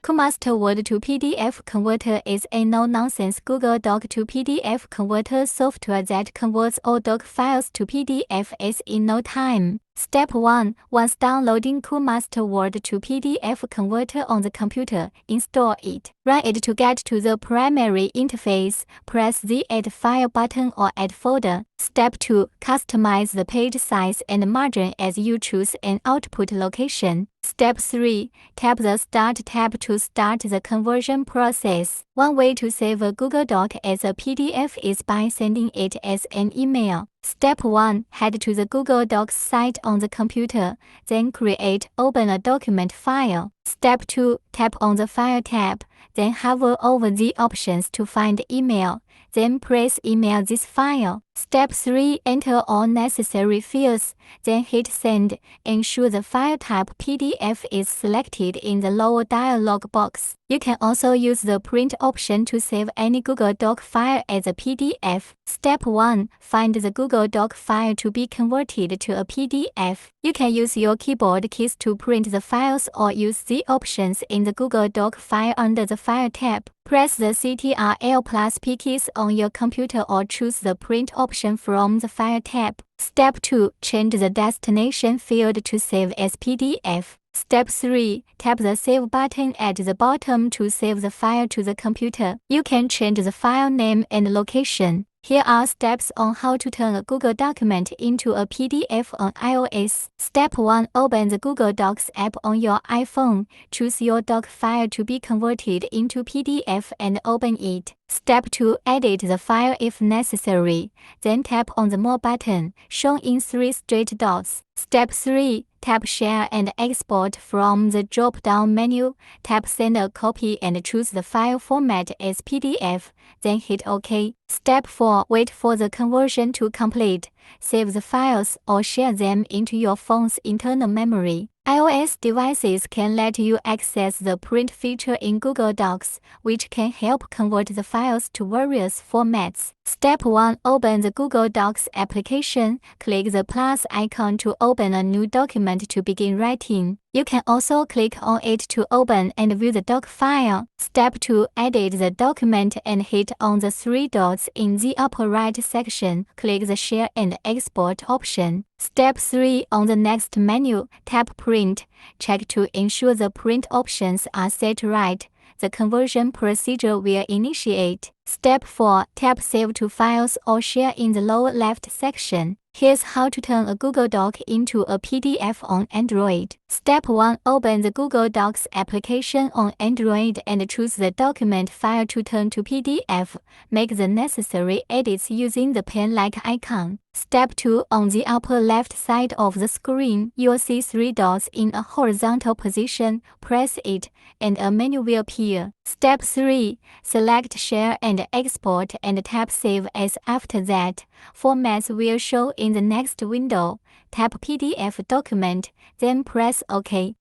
KuMaster Word to PDF Converter is a no-nonsense Google Doc to PDF converter software that converts all doc files to PDFs in no time. Step 1. Once downloading KuMaster Word to PDF Converter on the computer, install it. Run it to get to the primary interface. Press the Add File button or Add Folder. Step 2. Customize the page size and margin as you choose an output location. Step 3. Tap the Start tab to start the conversion process. One way to save a Google Doc as a PDF is by sending it as an email. Step 1. Head to the Google Docs site on the computer, then open a document file. Step 2. Tap on the File tab, then hover over the options to find Email, then press Email this file. Step 3. Enter all necessary fields, then hit Send. Ensure the file type PDF is selected in the lower dialog box. You can also use the Print option to save any Google Doc file as a PDF. Step 1. Find the Google Doc file to be converted to a PDF. You can use your keyboard keys to print the files or use the options in the Google Doc file under the File tab. Press the Ctrl+P keys on your computer or choose the Print option from the File tab. Step 2. Change the destination field to save as PDF. Step 3. Tap the Save button at the bottom to save the file to the computer. You can change the file name and location. Here are steps on how to turn a Google document into a PDF on iOS. Step 1. Open the Google Docs app on your iPhone. Choose your doc file to be converted into PDF and open it. Step 2. Edit the file if necessary. Then tap on the More button, shown in 3 straight dots. Step 3. Tap Share and Export from the drop-down menu. Tap Send a copy and choose the file format as PDF, then hit OK. Step 4. Wait for the conversion to complete. Save the files or share them into your phone's internal memory. iOS devices can let you access the print feature in Google Docs, which can help convert the files to various formats. Step 1. Open the Google Docs application. Click the plus icon to open a new document to begin writing. You can also click on it to open and view the doc file. Step 2. Edit the document and hit on the 3 dots in the upper right section. Click the Share and Export option. Step 3. On the next menu, tap Print. Check to ensure the print options are set right. The conversion procedure will initiate. Step 4. Tap Save to Files or Share in the lower left section. Here's how to turn a Google Doc into a PDF on Android. Step 1. Open the Google Docs application on Android and choose the document file to turn to PDF. Make the necessary edits using the pen-like icon. Step 2. On the upper left side of the screen, you'll see 3 dots in a horizontal position. Press it, and a menu will appear. Step 3. Select Share and Export and tap Save as. After that, formats will show in the next window. Tap PDF document, then press OK.